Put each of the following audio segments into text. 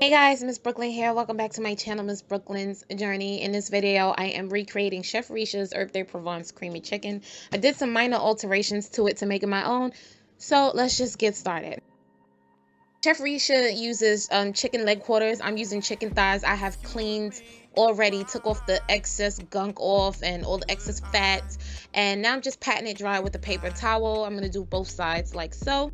Hey guys, Miss Brooklyn here. Welcome back to my channel, Miss Brooklyn's Journey. In this video, I am recreating Chef Resha's Herb de Provence creamy chicken. I did some minor alterations to it to make it my own, so let's just get started. Chef Resha uses chicken leg quarters. I'm using chicken thighs. I have cleaned already, took off the excess gunk off and all the excess fat, and now I'm just patting it dry with a paper towel. I'm going to do both sides like so.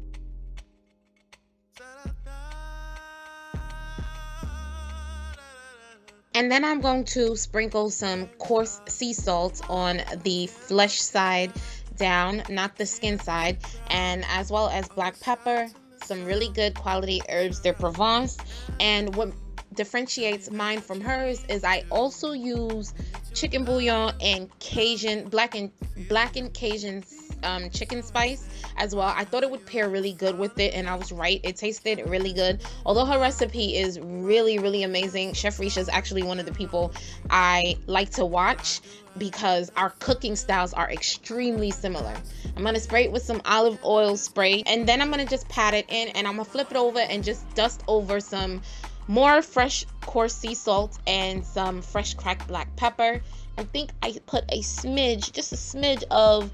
And then I'm going to sprinkle some coarse sea salt on the flesh side down, not the skin side, and as well as black pepper, some really good quality herbs de Provence. And what differentiates mine from hers is I also use chicken bouillon and Cajun, blackened Cajun chicken spice as well. I thought it would pair really good with it, and I was right. It tasted really good. Although her recipe is really amazing, Chef Resha is actually one of the people I like to watch because our cooking styles are extremely similar. I'm gonna spray it with some olive oil spray, and then I'm gonna just pat it in, and I'm gonna flip it over and just dust over some more fresh coarse sea salt and some fresh cracked black pepper. I think I put a smidge, just a smidge of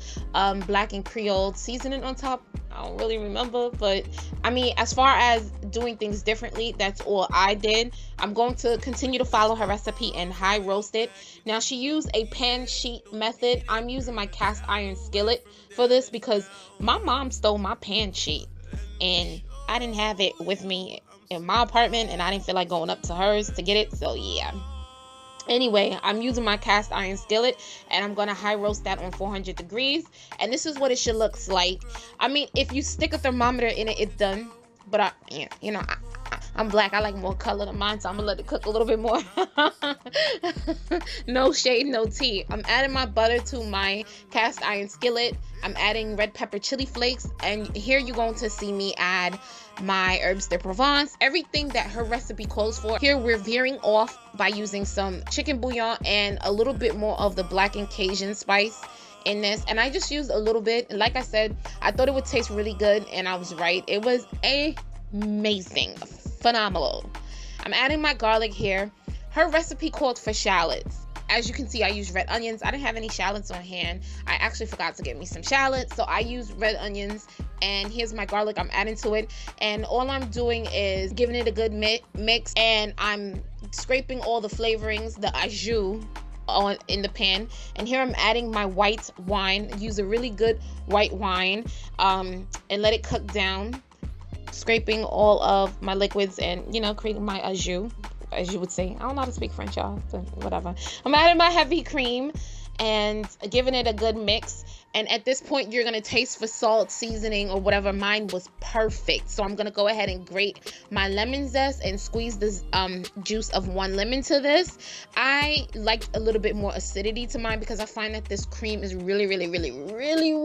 black and Creole seasoning on top. I don't really remember, but I mean, as far as doing things differently, that's all I did. I'm going to continue to follow her recipe and high roast it. Now, she used a pan sheet method. I'm using my cast iron skillet for this because my mom stole my pan sheet and I didn't have it with me in my apartment, and I didn't feel like going up to hers to get it, so yeah. Anyway, I'm using my cast iron skillet, and I'm gonna high roast that on 400 degrees, and this is what it should look like. I mean, if you stick a thermometer in it, it's done, but I'm black. I like more color than mine, so I'm gonna let it cook a little bit more. No shade, no tea. I'm adding my butter to my cast iron skillet. I'm adding red pepper chili flakes, and here you're going to see me add my herbs de Provence, everything that her recipe calls for. Here we're veering off by using some chicken bouillon and a little bit more of the blackened Cajun spice in this, and I just used a little bit. Like I said, I thought it would taste really good, and I was right. It was amazing, phenomenal. I'm adding my garlic here. Her recipe called for shallots. As you can see, I used red onions. I didn't have any shallots on hand. I actually forgot to get me some shallots, so I used red onions. And here's my garlic I'm adding to it. And all I'm doing is giving it a good mix, and I'm scraping all the flavorings, the au jus, in the pan. And here I'm adding my white wine. Use a really good white wine, and let it cook down. Scraping all of my liquids and, creating my au jus, as you would say. I don't know how to speak French, y'all, so whatever. I'm adding my heavy cream and giving it a good mix. And at this point, you're going to taste for salt, seasoning, or whatever. Mine was perfect. So I'm going to go ahead and grate my lemon zest and squeeze this juice of one lemon to this. I like a little bit more acidity to mine because I find that this cream is really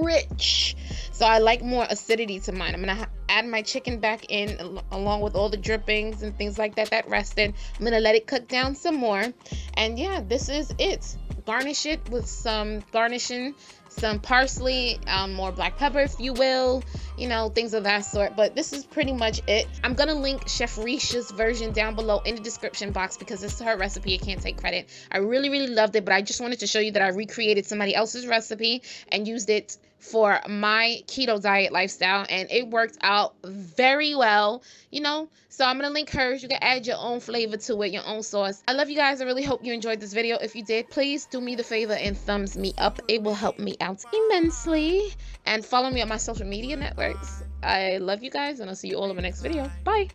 rich. So I like more acidity to mine. I'm going to add my chicken back in along with all the drippings and things like that rested. I'm going to let it cook down some more. And yeah, this is it. Garnish it with some some parsley, more black pepper, if you will, things of that sort. But this is pretty much it. I'm gonna link Chef Resha's version down below in the description box because it's her recipe. I can't take credit. I really loved it, but I just wanted to show you that I recreated somebody else's recipe and used it for my keto diet lifestyle, and it worked out very well, so I'm gonna link hers. You can add your own flavor to it, your own sauce. I love you guys. I really hope you enjoyed this video. If you did, please do me the favor and thumbs me up. It will help me out immensely. And follow me on my social media networks. I love you guys, and I'll see you all in my next video. Bye.